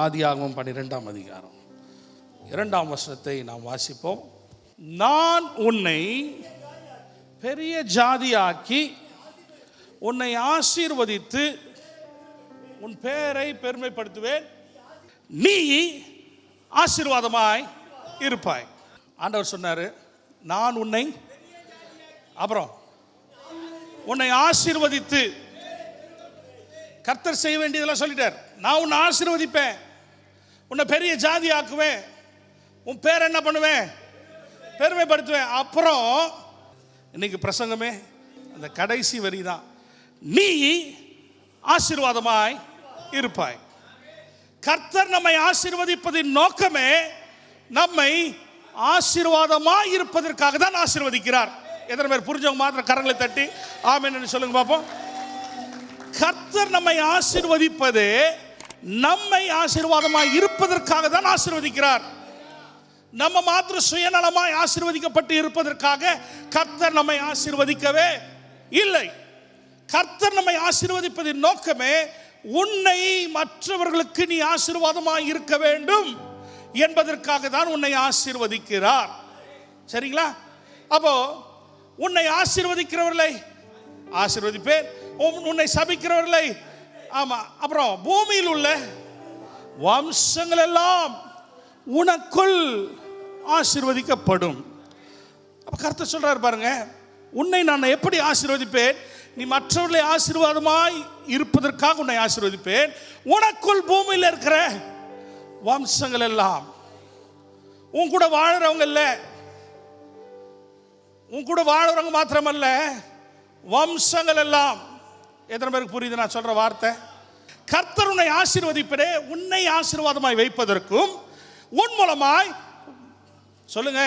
ஆதியாகமம் 12ஆம் அதிகாரம் 2ஆம் வசனத்தை நாம் வாசிப்போம். நான் உன்னை பெரிய ஜாதியாக்கி உன்னை ஆசீர்வதித்து உன் பெயரை பெருமைப்படுத்துவேன், நீ ஆசீர்வாதமாய் இருப்பாய். ஆண்டவர் சொன்னார், நான் உன்னை அப்புறம் உன்னை ஆசீர்வதித்து, கர்த்தர் செய்ய வேண்டியதெல்லாம் சொல்லிட்டார். நான் உன்னை ஆசீர்வதிப்பேன், உன்னை பெரிய ஜாதி ஆக்குவேன், உன் பேர் என்ன பண்ணுவேன், பெருமைப்படுத்துவேன். அப்புறம் இன்னைக்கு பிரசங்கமே அந்த கடைசி வரி தான், நீ ஆசீர்வாதமாய் இருப்பாய். கர்த்தர் நம்மை ஆசீர்வதிப்பதின் நோக்கமே நம்மை ஆசீர்வாதமாய் இருப்பதற்காக தான் ஆசீர்வதிக்கிறார். எத்தனை பேர் புரிஞ்சவங்க மாத்திரம் கரங்களை தட்டி ஆமென்னு சொல்லுங்க பார்ப்போம். கர்த்தர் நம்மை ஆசீர்வதிப்பது நம்மை ஆசீர்வாதமாய் இருப்பதற்காக தான் ஆசீர்வதிக்கிறார். நம்ம மாத்திரம் சுயநலமாய் ஆசீர்வதிக்கப்பட்டு இருப்பதற்காக கர்த்தர் நம்மை ஆசீர்வதிக்கவே இல்லை. கர்த்தர் நம்மை ஆசீர்வதிப்பதின் நோக்கமே உன்னை மற்றவர்களுக்கு நீ ஆசீர்வாதமாய் இருக்க வேண்டும் என்பதற்காக தான் உன்னை ஆசீர்வதிக்கிறார். சரிங்களா? அப்போ உன்னை ஆசீர்வதிக்கிறவர்களை ஆசீர்வதிப்பேன், உன்னை சபிக்கிறவர்களை ஆமா, அப்புறம் பூமியில் உள்ள வம்சங்கள் எல்லாம் உனக்குள் ஆசீர்வதிக்கப்படும். அப்ப கர்த்தர் சொல்றாரு பாருங்க, உன்னை நான் எப்படி ஆசீர்வதிப்பேன், நீ மற்றவர்களை ஆசீர்வாதமாய் இருப்பதற்காக உன்னை ஆசீர்வதிப்பேன். உனக்குள் பூமியில் இருக்கிற வம்சங்கள் எல்லாம், உன் கூட வாழறவங்க இல்ல, உன் கூட வாழறவங்க மாத்திரமல்ல, வம்சங்கள் எல்லாம். எத்தனை பேருக்கு புரியுது நான் சொல்ற வார்த்தை? கர்த்தர் உன்னை ஆசீர்வதிப்பதே உன்னை ஆசீர்வாதமாய் வைப்பதற்கும், உன் மூலமாய் சொல்லுங்க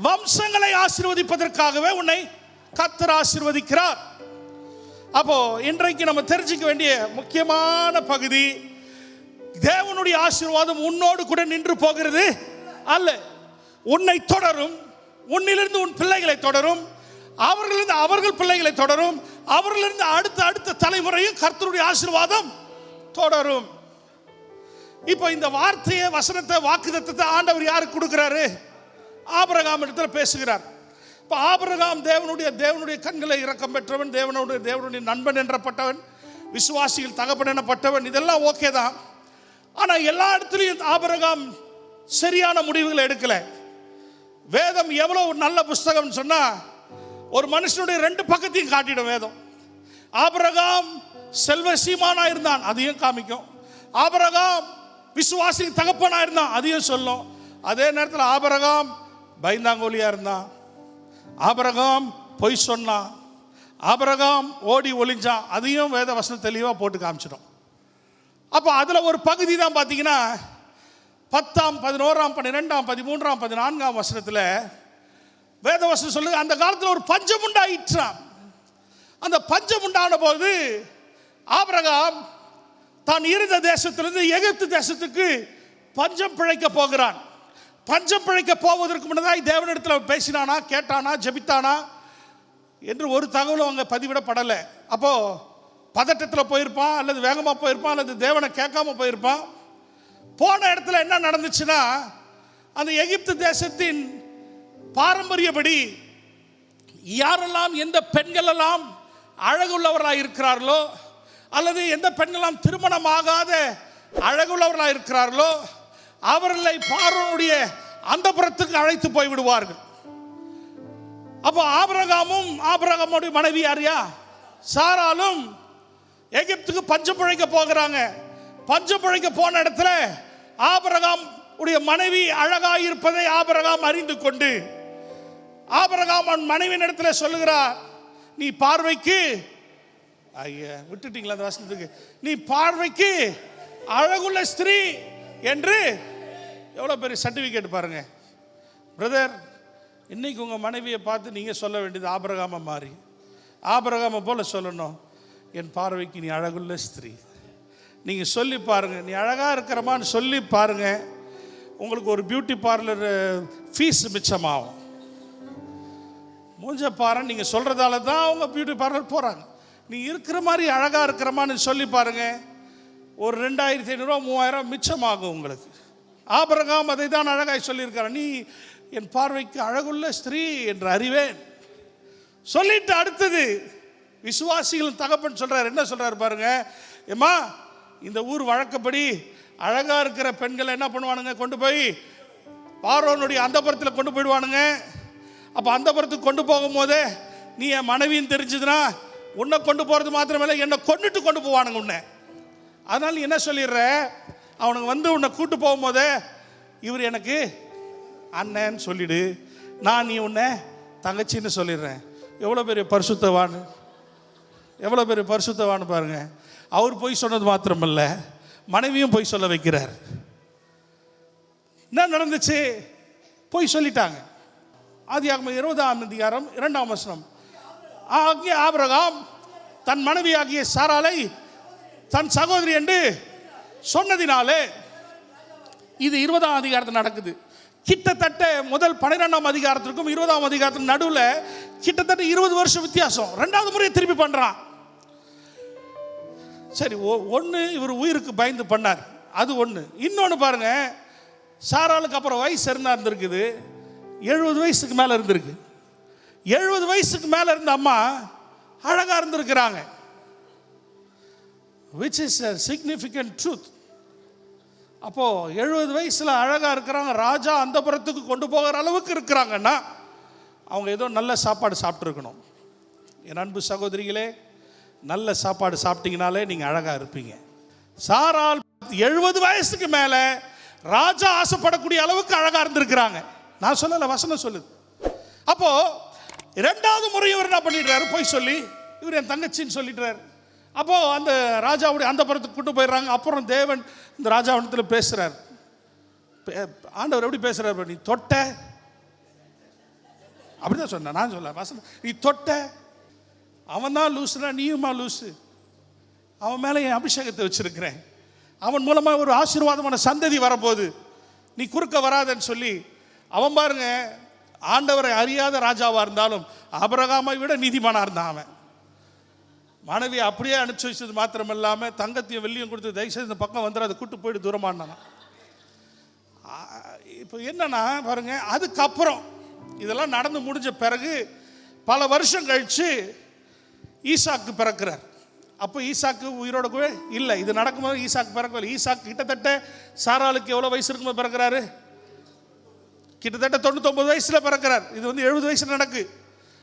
வம்சங்களை ஆசீர்வதிப்பதற்காகவே உன்னை கர்த்தர் ஆசீர்வதிக்கிறார். அப்போ இன்றைக்கு நம்ம தெரிஞ்சுக்க வேண்டிய முக்கியமான பகுதி, தேவனுடைய ஆசீர்வாதம் உன்னோடு கூட நின்று போகிறது அல்ல, உன்னை தொடரும், உன்னிலிருந்து உன் பிள்ளைகளை தொடரும், அவர்களிருந்து அவர்கள் பிள்ளைகளை தொடரும், அவர்களிருந்து அடுத்த அடுத்த தலைமுறையும் கர்த்தருடைய ஆசீர்வாதம் தொடரும். இப்போ இந்த வார்த்தையை, வசனத்தை, வாக்குத்தத்தத்தை ஆண்டவர் யாருக்கு கொடுக்கிறாரு? ஆபிரகாம் இடத்துல பேசுகிறார். இப்போ ஆபிரகாம் தேவனுடைய கண்களை இரக்கம் பெற்றவன், தேவனுடைய நண்பன் என்றப்பட்டவன், விசுவாசிகள் தகப்பன் எனப்பட்டவன், இதெல்லாம் ஓகே தான். ஆனால் எல்லா இடத்துலையும் ஆபிரகாம் சரியான முடிவுகளை எடுக்கல. வேதம் எவ்வளவு நல்ல புஸ்தகம் சொன்னா, ஒரு மனுஷனுடைய ரெண்டு பக்கத்தையும் காட்டிடும் வேதம். ஆபிரகாம் செல்வ சீமானா இருந்தான், அதையும் காமிக்கும். ஆபிரகாம் விசுவாசி தகப்பனா இருந்தான், அதையும் சொல்லும். அதே நேரத்தில் ஆபிரகாம் பயந்தாங்கோலியா இருந்தான், ஆபிரகாம் பொய் சொன்னான், ஆபிரகாம் ஓடி ஒளிஞ்சான், அதையும் வேத வசனம் தெளிவாக போட்டு காமிச்சிடும். அப்போ அதில் ஒரு பகுதி தான் பார்த்தீங்கன்னா 10ஆம் 11ஆம் 12ஆம் 13ஆம் 14ஆம் வசனத்தில் வேத வசனம் சொல்லுது, அந்த காலத்தில் ஒரு பஞ்சம் உண்டாயிற்றாம். அந்த பஞ்சம் உண்டான போது ஆபிரகாம் தான் இருந்த தேசத்திலிருந்து எகிப்து தேசத்துக்கு பஞ்சம் பிழைக்க போகிறான். பஞ்சம் பிழைக்க போவதற்கு முன்னதாய் தேவனிடத்தில் பேசினானா, கேட்டானா, ஜெபித்தானா என்று ஒரு தகவலும் அங்கே பதிவிடப்படலை. அப்போ பதட்டத்தில் போயிருப்பான், அல்லது வேகமாக போயிருப்பான், அல்லது தேவனை கேட்காம போயிருப்பான். போன இடத்துல என்ன நடந்துச்சுன்னா, அந்த எகிப்து தேசத்தின் பாரம்பரியப்படி யாரெல்லாம், எந்த பெண்கள் எல்லாம் அழகுள்ளவர்களாக இருக்கிறார்களோ, அல்லது எந்த பெண்களெல்லாம் திருமணமாகாத அழகுள்ளவர்களாக இருக்கிறார்களோ, அவர்களை பார்வோனுடைய அந்தப்புறத்துக்கு அழைத்து போய் விடுவார்கள். அப்போ ஆபிரகாமுடைய மனைவி யாரியா சாராலும் எகிப்துக்கு பஞ்சம் பிழைக்க போகிறாங்க. பஞ்சம் பிழைக்க போன இடத்துல ஆபிரகாம் உடைய மனைவி அழகாக இருப்பதை ஆபிரகாம் அறிந்து கொண்டு ஆபிரகாம் அவன் மனைவியின் இடத்துல சொல்லுகிறார், நீ பார்வைக்கு, ஐயா விட்டுட்டீங்களா அந்த வசனத்துக்கு, நீ பார்வைக்கு அழகுள்ள ஸ்திரீ என்று. எவ்வளோ பெரிய சர்டிஃபிகேட் பாருங்க பிரதர். இன்னைக்கு உங்கள் மனைவியை பார்த்து நீங்கள் சொல்ல வேண்டியது ஆபிரகாமை மாறி, ஆபிரகாமை போல சொல்லணும், என் பார்வைக்கு நீ அழகுள்ள ஸ்திரீ. நீங்கள் சொல்லி பாருங்கள், நீ அழகாக இருக்கிறமான்னு சொல்லி பாருங்கள், உங்களுக்கு ஒரு பியூட்டி பார்லர் ஃபீஸ் மிச்சமாகும். மூஞ்ச பாரு, நீங்கள் சொல்கிறதால தான் அவங்க பியூட்டி பார்லர் போகிறாங்க. நீ இருக்கிற மாதிரி அழகாக இருக்கிறமான்னு சொல்லி பாருங்க, ஒரு 2500 3000 மிச்சமாகும் உங்களுக்கு. ஆபிரகாம் அதை தான் அழகாய் சொல்லியிருக்கார், நீ என் பார்வைக்கு அழகுள்ள ஸ்திரீ என்று அறிவேன் சொல்லிட்டு அடுத்தது விசுவாசிகள் தகப்பன் சொல்றார். என்ன சொல்றாரு பாருங்க, ஏம்மா இந்த ஊர் வழக்கப்படி அழகா இருக்கிற பெண்களை என்ன பண்ணுவானுங்க, கொண்டு போய் பார்வோனுடைய அந்தப்புறத்தில் கொண்டு போயிடுவானுங்க. அப்போ அந்தப்புறத்துக்கு கொண்டு போகும்போதே நீ என் மனைவின்னு தெரிஞ்சதுன்னா உன்னை கொண்டு போகிறது மாத்திரமில்லை, என்னை கொண்டுட்டு கொண்டு போவானுங்க உன்னை. அதனால நீ என்ன சொல்லிடுற, அவனுக்கு வந்து உன்னை கூட்டு போகும்போதே இவர் எனக்கு அண்ணன்னு சொல்லிடு, நான் நீ உன்னை தங்கச்சின்னு சொல்லிடுறேன். எவ்வளோ பெரிய பரிசுத்தவான், எவ்வளோ பெரிய பரிசுத்தவான்னு பாருங்க. அவர் போய் சொன்னது மாத்திரமல்ல, மனைவியும் போய் சொல்ல வைக்கிறார். என்ன நடந்துச்சு, போய் சொல்லிட்டாங்க. ஆதியாகமம் 20ஆம் அதிகாரம் 2ஆம் வசனம். ஆகிய ஆபிரகாம் தன் மனைவி ஆகிய சாராளை தன் சகோதரி என்று சொன்னதினாலே, இது 20ஆம் அதிகாரத்தில் நடக்குது. கிட்டத்தட்ட முதல் 12ஆம் அதிகாரத்திற்கும் 20ஆம் அதிகாரத்தின் நடுவில் கிட்டத்தட்ட 20 வருஷம் வித்தியாசம். 2வது முறையை திருப்பி பண்றான். சரி, ஒன்று இவர் உயிருக்கு பயந்து பண்ணார், அது ஒன்று. இன்னொன்று பாருங்க, சாராளுக்கு அப்புறம் வயசு இருந்திருக்குது, 70 வயசுக்கு மேலே இருந்திருக்கு. 70 வயசுக்கு மேலே இருந்த அம்மா அழகாக இருந்திருக்கிறாங்க. which is a significant truth. அப்போது 70 வயசில் அழகாக இருக்கிறாங்க, ராஜா அந்தப்புறத்துக்கு கொண்டு போகிற அளவுக்கு இருக்கிறாங்கன்னா அவங்க ஏதோ நல்ல சாப்பாடு சாப்பிட்ருக்கணும். என் அன்பு சகோதரிகளே, நல்ல சாப்பாடு சாப்பிட்டீங்கனாலே நீங்கள் அழகாக இருப்பீங்க. சாராள் 70 வயசுக்கு மேலே ராஜா ஆசைப்படக்கூடிய அளவுக்கு அழகாக இருந்திருக்கிறாங்க. நான் சொல்லலை, வசனம் சொல்லுது. அப்போது 2வது முறை இவர் என்ன பண்ணிடுறாரு, போய் சொல்லி இவர் என் தங்கச்சின்னு சொல்லிடுறாரு. அப்போது அந்த ராஜாவுடைய அந்த புறத்துக்கு கூட்டு போயிடுறாங்க. அப்புறம் தேவன் இந்த ராஜாவனத்தில் பேசுகிறார். ஆண்டவர் எப்படி பேசுகிறார், நீ தொட்ட, அப்படி தான் சொன்னேன், நான் சொல்ல வசனம், நீ தொட்ட, அவன் தான் லூசுனா நீயுமா லூசு, அவன் மேலே என் அபிஷேகத்தை வச்சிருக்கிறேன், அவன் மூலமாக ஒரு ஆசீர்வாதமான சந்ததி வரப்போகுது, நீ குறுக்க வராதன்னு சொல்லி அவன் பாருங்க, ஆண்டவரை அறியாத ராஜாவாக இருந்தாலும் ஆபிரகாமை விட நீதிமானாக இருந்தான். அவன் மனைவியை அப்படியே அனுப்பிச்சு வச்சது மாத்திரம் இல்லாமல் தங்கத்தையும் வெள்ளியும் கொடுத்து தயவுசெய்து இந்த பக்கம் வந்துடும், அதை கூட்டு போயிட்டு தூரமானான். இப்போ என்னன்னா பாருங்க, அதுக்கப்புறம் இதெல்லாம் நடந்து முடிஞ்ச பிறகு பல வருஷம் கழித்து ஈசாக்கு பிறக்கிறார். அப்போ ஈசாக்கு உயிரோட கூட இல்லை, இது நடக்கும்போது ஈசாக்கு பிறக்கவில்லை. ஈசாக்கு கிட்டத்தட்ட சாராளுக்கு எவ்வளோ வயசு இருக்கும்போது பிறக்கிறாரு, கிட்டத்தட்ட 99 வயசில் பிறக்கிறார். இது வந்து 70 வயசில் நடக்கு.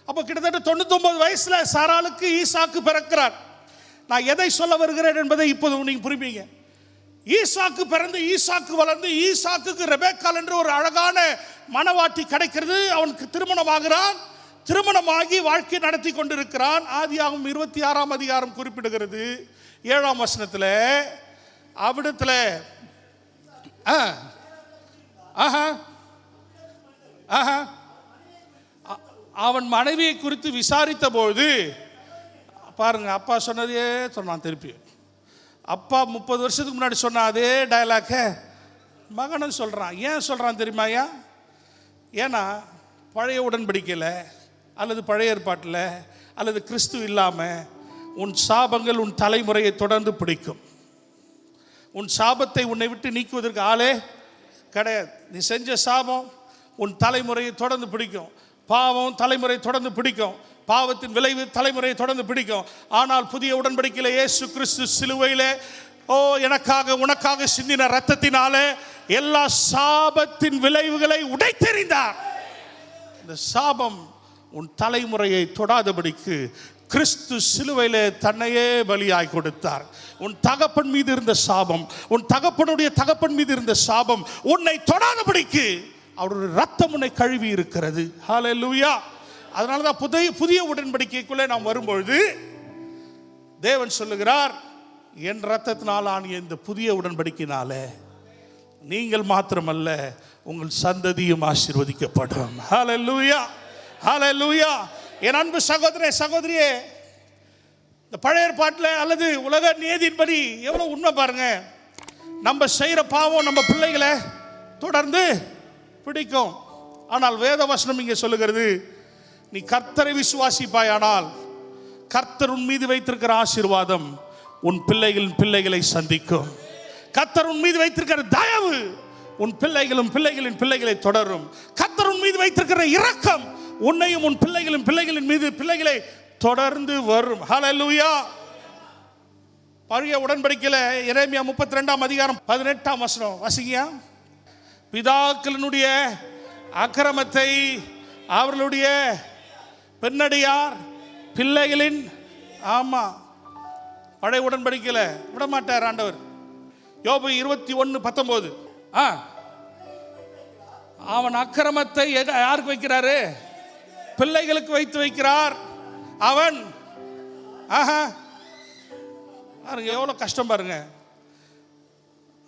அப்போ கிட்டத்தட்ட 99 வயசில் சாராளுக்கு ஈசாக்கு பிறக்கிறார். நான் எதை சொல்ல வருகிறேன் என்பதை இப்போது நீங்கள் புரிப்பீங்க. ஈசாக்கு பிறந்து ஈசாக்கு வளர்ந்து ஈசாக்குக்கு ரெபேக்காள் என்று ஒரு அழகான மணவாட்டி கிடைக்கிறது. அவனுக்கு திருமணமாகிறான். திருமணமாகி வாழ்க்கை நடத்தி கொண்டிருக்கிறான். ஆதியாகமம் 26ஆம் அதிகாரம் குறிப்பிடுகிறது 7ஆம் வசனத்தில், அவிடத்தில் அவன் மனைவியை குறித்து விசாரித்த போது பாருங்க, அப்பா சொன்னதே சொன்னான். திருப்பி அப்பா 30 வருஷத்துக்கு முன்னாடி சொன்ன அதே டயலாக்க மகனும் சொல்கிறான். ஏன் சொல்கிறான் தெரியுமா? ஏன்னா பழைய உடன்படிக்கையில் அல்லது பழைய ஏற்பாட்டில் அல்லது கிறிஸ்து இல்லாமல் உன் சாபங்கள் உன் தலைமுறையை தொடர்ந்து பிடிக்கும். உன் சாபத்தை உன்னை விட்டு நீக்குவதற்கு ஆளே கிடையாது. நீ செஞ்ச சாபம் உன் தலைமுறையை தொடர்ந்து பிடிக்கும். பாவம் தலைமுறை தொடர்ந்து பிடிக்கும். பாவத்தின் விளைவு தலைமுறையை தொடர்ந்து பிடிக்கும். ஆனால் புதிய உடன்படிக்கையில் இயேசு கிறிஸ்து சிலுவையிலே எனக்காக உனக்காக சிந்தின இரத்தத்தினாலே எல்லா சாபத்தின் விளைவுகளை உடைத்தெறிந்தார். இந்த சாபம் உன் தலைமுறையை தொடாதபடிக்கு கிறிஸ்து சிலுவையிலே தன்னையே பலியாய் கொடுத்தார். உன் தகப்பன் மீது இருந்த சாபம், உன் தகப்பனுடைய தகப்பன் மீது இருந்த சாபம் உன்னை தொடாதபடிக்கு அவருடைய ரத்தம் உன்னை கழுவி இருக்கிறது. ஹல்லேலூயா. அதனால தான் புதிய உடன்படிக்கைக்குள்ளே நாம் வரும்பொழுது தேவன் சொல்லுகிறார், என் ரத்தத்தினால் ஆனிய இந்த புதிய உடன்படிக்கையினால நீங்கள் மாத்திரமல்ல உங்கள் சந்ததியும் ஆசீர்வதிக்கப்படும். ஹல்லேலூயா, ஹல்லேலூயா. என் அன்பு சகோதரே சகோதரியே, இந்த பழைய ஏற்பாட்டில் அல்லது உலக நீதியின்படி எவ்வளோ உண்மை பாருங்க. நம்ம செய்கிற பாவம் நம்ம பிள்ளைகளை தொடர்ந்து பிடிக்கும். ஆனால் வேத வசனம் இங்கே சொல்லுகிறது, நீ கர்த்தரை விசுவாசிப்பாயானால் கர்த்தர் உன் மீது வைத்திருக்கிற ஆசீர்வாதம் உன் பிள்ளைகளின் பிள்ளைகளை சந்திக்கும். கர்த்தர் உன் மீது வைத்திருக்கிற தயவு உன் பிள்ளைகளும் பிள்ளைகளின் பிள்ளைகளை தொடரும். கர்த்தர் உன் மீது வைத்திருக்கிற இரக்கம் உன்னையும் உன் பிள்ளைகளின் பிள்ளைகளின் மீது பிள்ளைகளை தொடர்ந்து வரும். ஹல்லேலூயா. பழைய உடன்படிக்கையில எரேமியா 32 அதிகாரம் 18 வசனம் வாசிங்க. பிதாக்களினுடைய அக்கிரமத்தை அவர்களுடைய பெண்ணடியார் பிள்ளைகளின், ஆமா, பழைய உடன்படிக்கையில விட மாட்டார் ஆண்டவர். யோபு 21:19. அவன் அக்கிரமத்தை யாருக்கு வைக்கிறாரு? பிள்ளைகளுக்கு வைத்து வைக்கிறார். அவன் எவ்வளவு கஷ்டம் பாருங்க.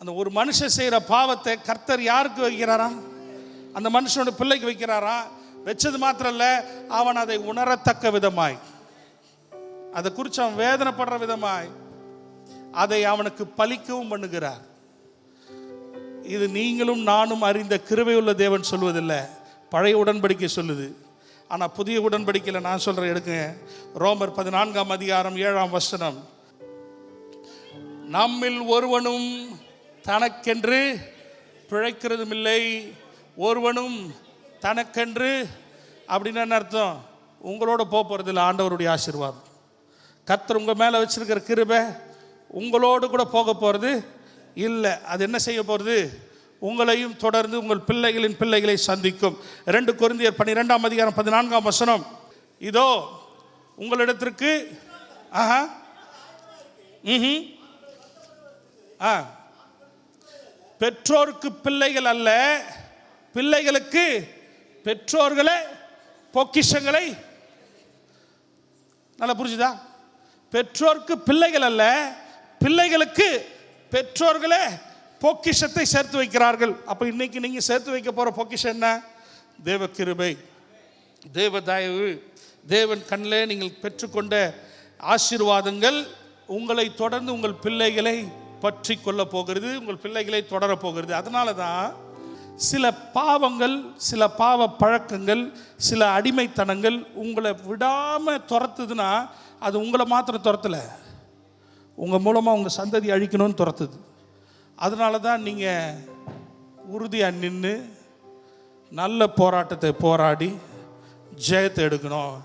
அந்த ஒரு மனுஷன் செய்யற பாவத்தை கர்த்தர் யாருக்கு வைக்கிறாரா? அந்த மனுஷனோட பிள்ளைக்கு வைக்கிறாரா? வச்சது மாத்திரம் இல்ல, அவன் அதை உணரத்தக்க விதமாய், அதை குறித்து அவன் வேதனைப்படுற விதமாய் அதை அவனுக்கு பலிக்கவும் பண்ணுகிறார். இது நீங்களும் நானும் அறிந்த கிருபையுள்ள தேவன் சொல்வதில்லை, பழைய உடன்படிக்கை சொல்லுது. ஆனால் புதிய உடன்படிக்கையில் நான் சொல்கிறேன், எடுக்குங்க. ரோமர் 14 அதிகாரம் 7 வசனம். நம்மில் ஒருவனும் தனக்கென்று பிழைக்கிறதும் இல்லை, ஒருவனும் தனக்கென்று. அப்படின்னு என்ன அர்த்தம்? உங்களோட போகிறது இல்லை ஆண்டவருடைய ஆசீர்வாதம். கர்த்தர் உங்கள் மேலே வச்சிருக்கிற கிருபை உங்களோடு கூட போக போகிறது இல்லை. அது என்ன செய்ய போகிறது? உங்களையும் தொடர்ந்து உங்கள் பிள்ளைகளின் பிள்ளைகளை சந்திக்கும். 2 கொரிந்தியர் 12 அதிகாரம் 14 வசனம். இதோ உங்களிடத்திற்கு பெற்றோருக்கு பிள்ளைகள் அல்ல, பிள்ளைகளுக்கு பெற்றோர்களே பொக்கிஷங்களை. நல்லா புரிஞ்சுதா? பெற்றோருக்கு பிள்ளைகள் அல்ல, பிள்ளைகளுக்கு பெற்றோர்களே பொக்கிஷத்தை சேர்த்து வைக்கிறார்கள். அப்போ இன்னைக்கு நீங்கள் சேர்த்து வைக்க போகிற பொக்கிஷம் என்ன? தேவ கிருபை, தேவ தயவு, தேவன் கண்ணிலே நீங்கள் பெற்றுக்கொண்ட ஆசீர்வாதங்கள் உங்களை தொடர்ந்து உங்கள் பிள்ளைகளை பற்றி கொள்ள போகிறது, உங்கள் பிள்ளைகளை தொடர போகிறது. அதனால தான் சில பாவங்கள், சில பாவ பழக்கங்கள், சில அடிமைத்தனங்கள் உங்களை விடாமல் துரத்துதுன்னா அது உங்களை மாத்திரம் துரத்தலை, உங்கள் மூலமாக உங்கள் சந்ததி அழிக்கணும்னு துரத்துது. அதனால தான் நீங்கள் உறுதியாக நின்று நல்ல போராட்டத்தை போராடி ஜெயத்தை எடுக்கணும்.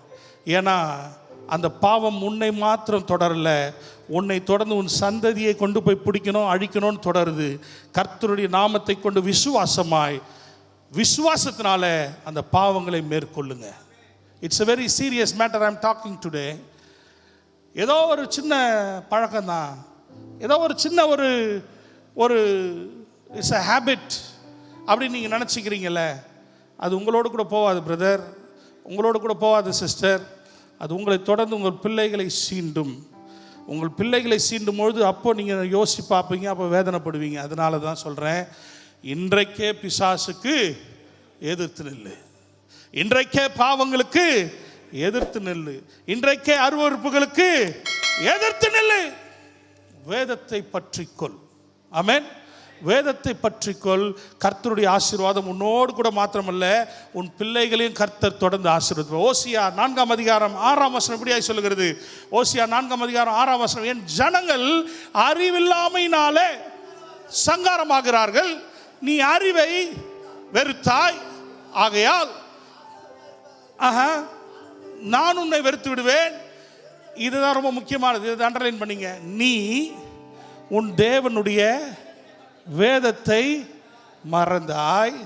ஏன்னா அந்த பாவம் உன்னை மாத்திரம் தொடரலை, உன்னை தொடர்ந்து உன் சந்ததியை கொண்டு போய் பிடிக்கணும், அழிக்கணும்னு தொடருது. கர்த்தருடைய நாமத்தை கொண்டு விசுவாசத்தினால அந்த பாவங்களை மேற்கொள்ளுங்க. It's a very serious matter I am talking today. ஏதோ ஒரு சின்ன பழக்கம்தான், ஏதோ ஒரு சின்ன ஒரு இட்ஸ் a habit அப்படின்னு நீங்கள் நினச்சிக்கிறீங்கள, அது உங்களோடு கூட போகாது பிரதர், உங்களோடு கூட போகாது சிஸ்டர். அது உங்களை தொடர்ந்து உங்கள் பிள்ளைகளை சீண்டும். உங்கள் பிள்ளைகளை சீண்டும் பொழுது அப்போ நீங்கள் யோசிச்சு பார்ப்பீங்க, அப்போ வேதனைப்படுவீங்க. அதனால தான் சொல்கிறேன், இன்றைக்கே பிசாசுக்கு எதிர்த்து நில்லு, இன்றைக்கே பாவங்களுக்கு எதிர்த்து நில்லு, இன்றைக்கே அருவருப்புகளுக்கு எதிர்த்து நில்லு. வேதத்தை பற்றிக்கொள். ஆமென். வேதத்தை பற்றிக்கொள். கர்த்தருடைய ஆசீர்வாதம் உன்னோடு கூட மாத்திரமல்ல, உன் பிள்ளைகளையும் கர்த்தர் தொடர்ந்து ஆசீர்வதிப்பார். ஓசியா 4 அதிகாரம் 6 வசனம் இப்படியாய் சொல்லுகிறது. ஓசியா 4 அதிகாரம் 6 வசனம். என் ஜனங்கள் அறிவில்லாமையினாலே சங்காரமாகிறார்கள், நீ அறிவை வெறுத்தாய், ஆகையால் நான் உன்னை வெறுத்து விடுவேன். இதுதான் ரொம்ப முக்கியமானது, இதை அண்டர்லைன் பண்ணிங்க. நீ உன் தேவனுடைய வேதத்தை மறந்தாய்,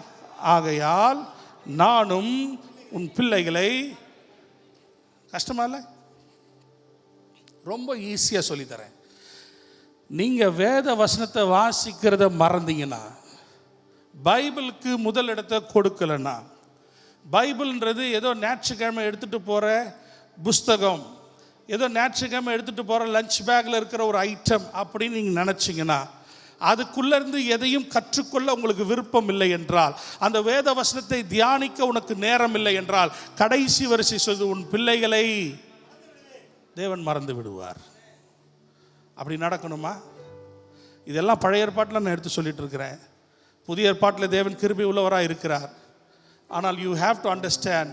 ஆகையால் நானும் உன் பிள்ளைகளை. கஷ்டமா இல்லை? ரொம்ப ஈஸியாக சொல்லித்தரேன். நீங்கள் வேத வசனத்தை வாசிக்கிறத மறந்தீங்கன்னா, பைபிளுக்கு முதல் இடத்தை கொடுக்கலன்னா, பைபிள்ன்றது ஏதோ ஞாயிற்றுக்கிழமை எடுத்துகிட்டு போகிற புஸ்தகம், ஏதோ ஞாயிற்றுக்கிழமை எடுத்துகிட்டு போகிற லஞ்ச் பேக்கில் இருக்கிற ஒரு ஐட்டம் அப்படின்னு நீங்கள் நினச்சிங்கன்னா, அதுக்குள்ளேருந்து எதையும் கற்றுக்கொள்ள உங்களுக்கு விருப்பம் இல்லை என்றால், அந்த வேத வசனத்தை தியானிக்க உனக்கு நேரம் இல்லை என்றால், கடைசி வரிசை சொல்வது, உன் பிள்ளைகளை தேவன் மறந்து விடுவார். அப்படி நடக்கணுமா? இதெல்லாம் பழைய ஏற்பாட்டில் நான் எடுத்து சொல்லிட்டு இருக்கிறேன். புதிய ஏற்பாட்டில் தேவன் கிருபை உள்ளவராக இருக்கிறார். ஆனால் you have to understand,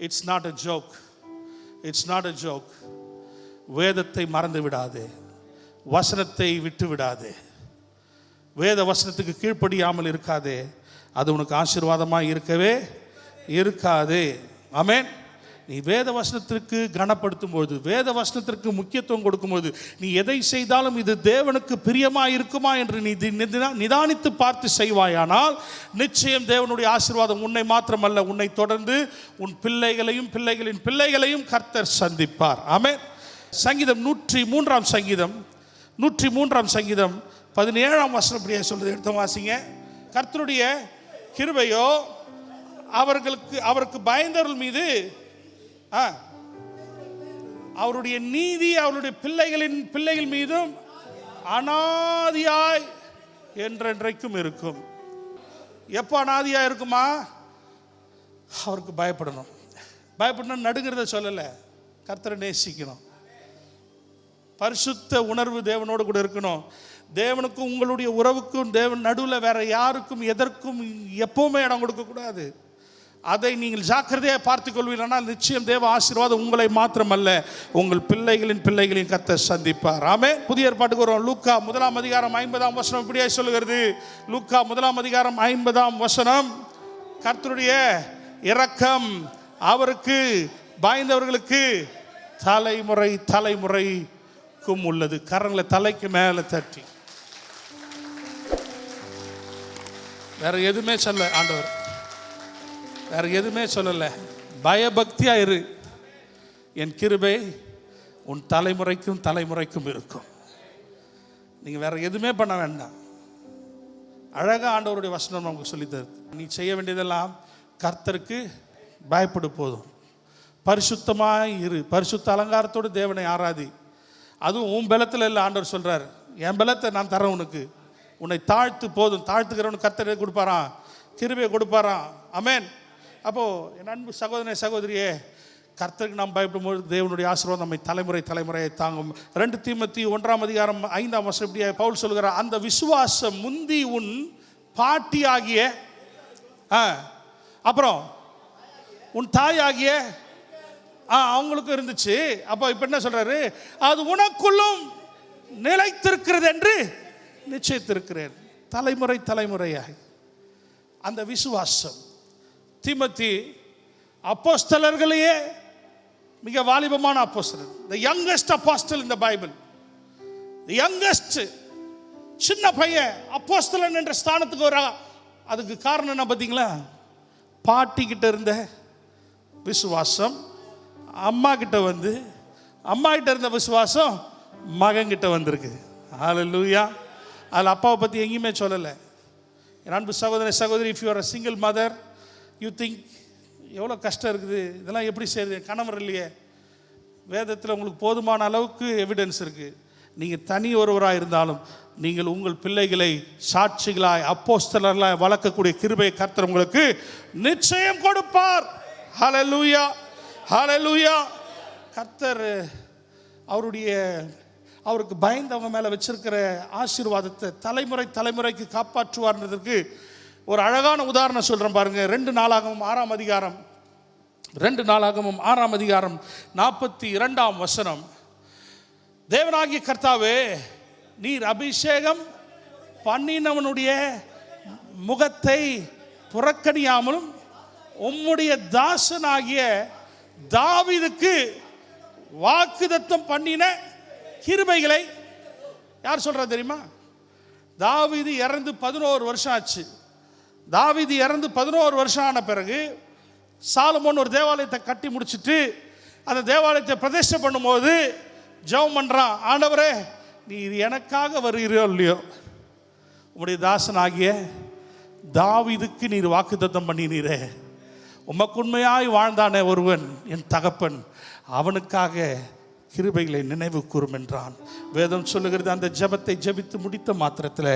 it's not a joke. வேதத்தை மறந்து விடாதே, வசனத்தை விட்டு விடாதே, வேத வசனத்துக்கு கீழ்ப்படியாமல் இருக்காதே. அது உனக்கு ஆசீர்வாதமாக இருக்கவே இருக்காது. ஆமென். நீ வேத வசனத்திற்கு கனப்படுத்தும் போது, வேத வசனத்திற்கு முக்கியத்துவம் கொடுக்கும்போது, நீ எதை செய்தாலும் இது தேவனுக்கு பிரியமாக இருக்குமா என்று நீ நிதானித்து பார்த்து செய்வாயானால் நிச்சயம் தேவனுடைய ஆசீர்வாதம் உன்னை மாத்திரமல்ல, உன்னை தொடர்ந்து உன் பிள்ளைகளையும் பிள்ளைகளின் பிள்ளைகளையும் கர்த்தர் சந்திப்பார். ஆமென். சங்கீதம் 103 சங்கீதம் 103 சங்கீதம் 17 வசனம் இப்படியே சொல்றது. எடுத்து வாசிங்க. கர்த்தருடைய கிருபையோ அவருக்கு பயந்தவர்கள் மீது, அவருடைய நீதி அவருடைய பிள்ளைகளின் பிள்ளைகள் மீதும் அனாதியாய் என்றென்றைக்கும் இருக்கும். எப்போ அனாதியாய் இருக்குமா? அவருக்கு பயப்படணும். பயப்படணும் நடுங்கிறத சொல்லலை, கர்த்தரை நேசிக்கணும், பரிசுத்த உணர்வு தேவனோடு கூட இருக்கணும். தேவனுக்கும் உங்களுடைய உறவுக்கும் தேவன் நடுவில் வேற யாருக்கும் எதற்கும் எப்பவுமே இடம் கொடுக்கக்கூடாது. அதை நீங்கள் ஜாக்கிரதையாக பார்த்துக் கொள்வீர்கள். நிச்சயம் தேவ ஆசீர்வாதம் உங்களை மாத்திரமல்ல, உங்கள் பிள்ளைகளின் பிள்ளைகளையும் கர்த்தர் சந்திப்பார். ஆமென். புதிய ஏற்பாட்டுக்கு வருவோம். லூக்கா 1:50 இப்படியே சொல்லுகிறது. லூக்கா 1:50 கர்த்தருடைய இரக்கம் அவருக்கு பயந்தவர்களுக்கு தலைமுறை தலைமுறைக்கும் உள்ளது. கரங்களை தலைக்கு மேலே தட்டி வேற எதுவுமே சொல்ல ஆண்டவர், வேற எதுவுமே சொல்லலை. பயபக்தியா இரு, என் கிருபை உன் தலைமுறைக்கும் தலைமுறைக்கும் இருக்கும். நீங்க வேற எதுவுமே பண்ண வேண்டாம். அழகா ஆண்டவருடைய வசனம் நமக்கு சொல்லித்தரு. நீ செய்ய வேண்டியதெல்லாம் கர்த்தருக்கு பயப்படு போதும். பரிசுத்தமாய் இரு, பரிசுத்த அலங்காரத்தோடு தேவனை ஆராதி. அதுவும் உன் பலத்தில் இல்லை. ஆண்டவர் சொல்றார், என் பலத்தை நான் தரேன் உனக்கு, உன்னை தாழ்த்து போதும். தாழ்த்துக்கிறவனுக்கு கர்த்தரை கொடுப்பாராம், கிருபையை கொடுப்பாராம். ஆமென். அப்போது என் அன்பு சகோதரனே சகோதரியே, கர்த்தருக்கு நாம் பயப்படும்போது தேவனுடைய ஆசீர்வாதம் நம்மை தலைமுறை தலைமுறையை தாங்கும். 2 தீமோத்தேயு 1:5 இப்படியே பவுல் சொல்கிறார், அந்த விசுவாசம் முந்தி உன் பாட்டி ஆகிய அப்புறம் உன் தாய் ஆகிய அவங்களுக்கும் இருந்துச்சு. அப்போ இப்போ என்ன சொல்றாரு? அது உனக்குள்ளும் நிலைத்திருக்கிறது என்று நிச்சயித்திருக்கிறேன். தலைமுறை தலைமுறையாய் அந்த விசுவாசம். தீமோத்தேயு அப்போஸ்தலர்களையே மிக வாலிபமான அப்போஸ்தலர், the youngest apostle in the Bible, the youngest, சின்ன பையன் அப்போஸ்தலன் என்ற ஸ்தானத்துக்கு வரா. அதுக்கு காரணம் என்ன பார்த்தீங்களா? பாட்டி கிட்ட இருந்த விசுவாசம் அம்மா கிட்ட வந்து, அம்மா கிட்ட இருந்த விசுவாசம் மகன் கிட்ட வந்திருக்கு. ஹல்லேலூயா. அதில் அப்பாவை பற்றி எங்கேயுமே சொல்லலை. என் அன்பு சகோதர சகோதரி, if you are a single mother, you think எவ்வளோ கஷ்டம் இருக்குது, இதெல்லாம் எப்படி செய்யுது, கணவர் இல்லையே. வேதத்தில் உங்களுக்கு போதுமான அளவுக்கு எவிடன்ஸ் இருக்குது. நீங்கள் தனி ஒருவராக இருந்தாலும் நீங்கள் உங்கள் பிள்ளைகளை சாட்சிகளாய் அப்போஸ்தலர்களாய் வளர்க்கக்கூடிய கிருபையை கர்த்தர் உங்களுக்கு நிச்சயம் கொடுப்பார். ஹல்லேலூயா, ஹல்லேலூயா. கர்த்தர் அவருக்கு பயந்தவங்க மேலே வச்சிருக்கிற ஆசீர்வாதத்தை தலைமுறை தலைமுறைக்கு காப்பாற்றுவார்ன்றதுக்கு ஒரு அழகான உதாரணம் சொல்கிறேன் பாருங்க. 2 நாளாகமும் 6 அதிகாரம் 42 தேவனாகிய கர்த்தாவே, நீர் அபிஷேகம் பண்ணினவனுடைய முகத்தை புறக்கணியாமலும் உம்முடைய தாசனாகிய தாவீதுக்கு வாக்குத்தத்தம் பண்ணின கிருபைகளை யார் சொல்றா தெரியுமா? தாவீது இறந்து 11 வருஷம் ஆச்சு. தாவீது இறந்து 11 வருஷம் ஆன பிறகு சாலமோன் ஒரு தேவாலயத்தை கட்டி முடிச்சுட்டு அந்த தேவாலயத்தை பிரதிஷ்டை பண்ணும்போது ஜெபம் பண்றான், ஆண்டவரே நீர் எனக்காக வருகிறோ இல்லையோ, உம்முடைய தாசனாகிய தாவீதுக்கு நீர் வாக்குத்தத்தம் பண்ணினீரே, உமக்கு உண்மையாய் வாழ்ந்தானே ஒருவன் என் தகப்பன், அவனுக்காக கிருபைகளை நினைவு கூறும் என்றான். வேதம் சொல்லுகிறது, அந்த ஜெபத்தை ஜெபித்து முடித்த மாத்திரத்தில்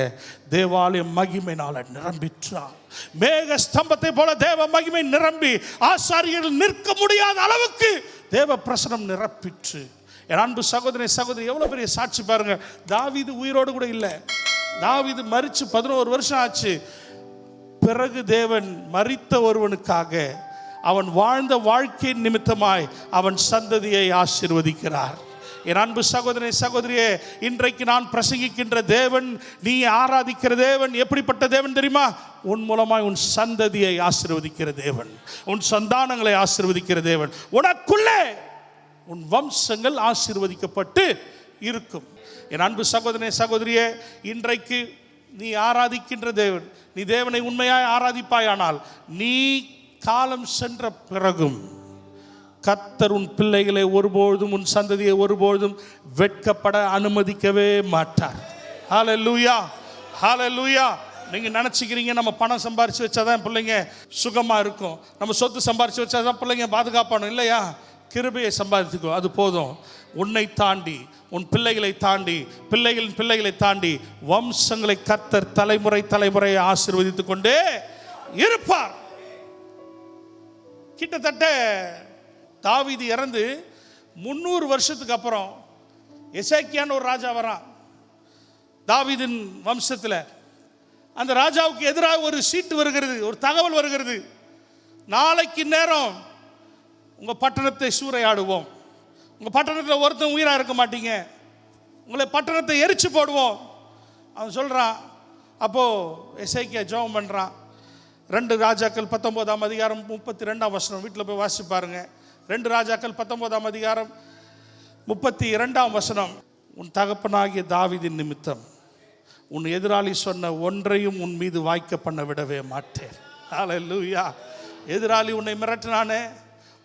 தேவாலயம் மகிமையினால நிரம்பிற்றான். மேக ஸ்தம்பத்தை போல தேவ மகிமை நிரம்பி ஆசாரியர்கள் நிற்க முடியாத அளவுக்கு தேவ பிரசனம் நிரப்பிற்று. என் அன்பு சகோதரி சகோதரி, எவ்வளவு பெரிய சாட்சி பாருங்க. தாவீது உயிரோடு கூட இல்லை. தாவீது மரிச்சு 11 வருஷம் ஆச்சு. பிறகு தேவன் மரித்த ஒருவனுக்காக அவன் வாழ்ந்த வாழ்க்கை நிமித்தமாய் அவன் சந்ததியை ஆசீர்வதிக்கிறார். என் அன்பு சகோதரனே சகோதரியே, இன்றைக்கு நான் பிரசங்கிக்கின்ற தேவன், நீ ஆராதிக்கிற தேவன் எப்படிப்பட்ட தேவன் தெரியுமா? உன் மூலமாய் உன் சந்ததியை ஆசீர்வதிக்கிற தேவன், உன் சந்தானங்களை ஆசீர்வதிக்கிற தேவன். உனக்குள்ளே உன் வம்சங்கள் ஆசீர்வதிக்கப்பட்டு இருக்கும். என் அன்பு சகோதரனே சகோதரியே, இன்றைக்கு நீ ஆராதிக்கின்ற தேவன், நீ தேவனை உண்மையாய் ஆராதிப்பாயானால், நீ காலம் சென்ற பிறகும் கர்த்தர் உன் பிள்ளைகளை ஒருபொழுதும், உன் சந்ததியை ஒருபொழுதும் வெட்கப்பட அனுமதிக்கவே மாட்டார். ஹல்லேலூயா, ஹல்லேலூயா. நீங்க நினைச்சுக்கிறீங்க நம்ம பணம் சம்பாரிச்சு வச்சாதான் பிள்ளைங்க சுகமா இருக்கும், நம்ம சொத்து சம்பாரிச்சு வச்சாதான் பிள்ளைங்க பாதுகாப்பானும். இல்லையா? கிருபையை சம்பாதித்துக்கோ, அது போதும். உன்னை தாண்டி, உன் பிள்ளைகளை தாண்டி, பிள்ளைகளின் பிள்ளைகளை தாண்டி வம்சங்களை கர்த்தர் தலைமுறை தலைமுறையை ஆசீர்வதித்துக் கொண்டே இருப்பார். கிட்டத்தட்ட தாவீது இறந்து 300 வருஷத்துக்கு அப்புறம் எசேக்கியான்னு ஒரு ராஜா வரான் தாவீதின் வம்சத்தில். அந்த ராஜாவுக்கு எதிராக ஒரு சீட்டு வருகிறது, ஒரு தகவல் வருகிறது. நாளைக்கு நேரம் உங்கள் பட்டணத்தை சூறையாடுவோம், உங்கள் பட்டணத்தில் ஒருத்தன் உயிராக இருக்க மாட்டீங்க, உங்களை பட்டணத்தை எரிச்சு போடுவோம். அவன் சொல்கிறான். அப்போது எசேக்கியா ஜெபம் பண்ணுறான். 2 ராஜாக்கள் 19ஆம் அதிகாரம் 32ஆம் வசனம், வீட்டில் போய் வாசிச்சு பாருங்க. 2 ராஜாக்கள் 19ஆம் அதிகாரம் 32ஆம் வசனம். உன் தகப்பனாகிய தாவீதின் நிமித்தம் உன் எதிராளி சொன்ன ஒன்றையும் உன் மீது வாய்க்க பண்ண விடவே மாட்டேன். ஹல்லேலூயா. எதிராளி உன்னை மிரட்டினானே,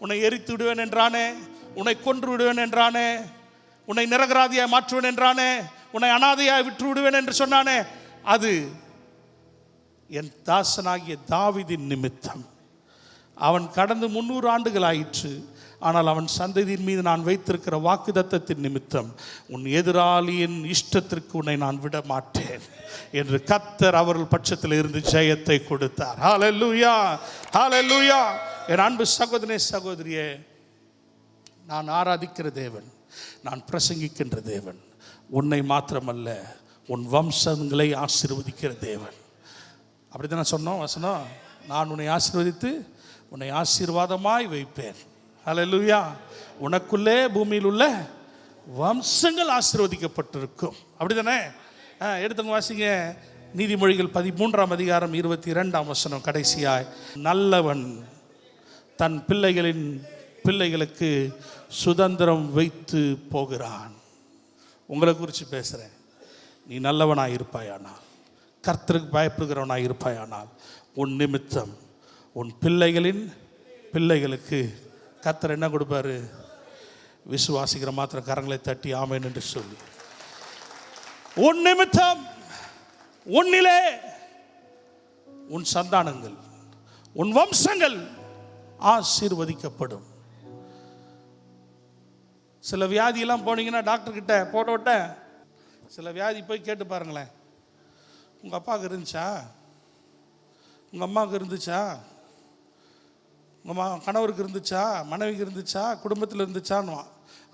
உன்னை எரித்து விடுவேன் என்றானே, உன்னை கொன்று விடுவேன் என்றானே, உன்னை நிரகராதியாய் மாற்றுவேன் என்றானே, உன்னை அனாதையாய் விட்டு விடுவேன் என்று சொன்னானே, அது என் தாசனாகிய தாவீதின் நிமித்தம். அவன் கடந்து 300 ஆண்டுகள் ஆயிற்று, ஆனால் அவன் சந்ததியின் மீது நான் வைத்திருக்கிற வாக்குத்தத்தத்தின் நிமித்தம் உன் எதிராளியின் இஷ்டத்திற்கு உன்னை நான் விட மாட்டேன் என்று கர்த்தர் அவர்கள் பட்சத்தில் இருந்து ஜெயத்தை கொடுத்தார். ஹல்லேலூயா, ஹல்லேலூயா. என் அன்பு சகோதரனே சகோதரியே, நான் ஆராதிக்கிற தேவன், நான் பிரசங்கிக்கின்ற தேவன் உன்னை மாத்திரமல்ல உன் வம்சங்களை ஆசீர்வதிக்கிற தேவன். அப்படித்தானே சொன்னோம் வசனம்? நான் உன்னை ஆசீர்வதித்து உன்னை ஆசீர்வாதமாய் வைப்பேன். ஹல்லேலூயா. உனக்குள்ளே பூமியில் உள்ள வம்சங்கள் ஆசீர்வதிக்கப்பட்டிருக்கும். அப்படித்தானே? எடுத்துங்க வாசிங்க. நீதிமொழிகள் 13ஆம் அதிகாரம் 22ஆம் வசனம் கடைசியாய். நல்லவன் தன் பிள்ளைகளின் பிள்ளைகளுக்கு சுதந்திரம் வைத்து போகிறான். உங்களை குறித்து பேசுகிறேன். நீ நல்லவனாக இருப்பாயானால், கர்த்தருக்கு பயப்படுகிறவனாக இருப்பாயானால், உன் நிமித்தம் உன் பிள்ளைகளின் பிள்ளைகளுக்கு கர்த்தர் என்ன கொடுப்பாரு? விசுவாசிக்கிற மாத்திரம் கரங்களை தட்டி ஆமென் என்று சொல்லி, உன் நிமித்தம் உன்னிலே உன் சந்தானங்கள், உன் வம்சங்கள் ஆசீர்வதிக்கப்படும். சில வியாதியெல்லாம் போனீங்கன்னா டாக்டர் கிட்ட போட்ட விட்ட சில வியாதி போய் கேட்டு பாருங்களேன். உங்கள் அப்பாவுக்கு இருந்துச்சா, உங்கள் அம்மாவுக்கு இருந்துச்சா, உங்கள் கணவருக்கு இருந்துச்சா, மனைவிக்கு இருந்துச்சா, குடும்பத்தில் இருந்துச்சான்னு.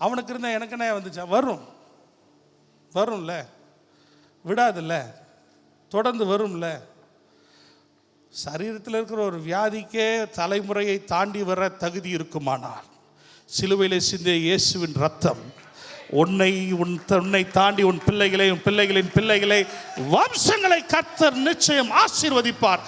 அவனுக்கு இருந்தால் எனக்கு என்ன வந்துச்சா? வரும்ல, விடாதுல்ல, தொடர்ந்து வரும்ல. சரீரத்தில் இருக்கிற ஒரு வியாதிக்கே தலைமுறையை தாண்டி வர தகுதி இருக்குமானால், சிலுவையிலே சிந்திய இயேசுவின் ரத்தம் உன்னை தாண்டி உன் பிள்ளைகளை, உன் பிள்ளைகளின் பிள்ளைகளை, வம்சங்களை கர்த்தர் நிச்சயம் ஆசீர்வதிப்பார்.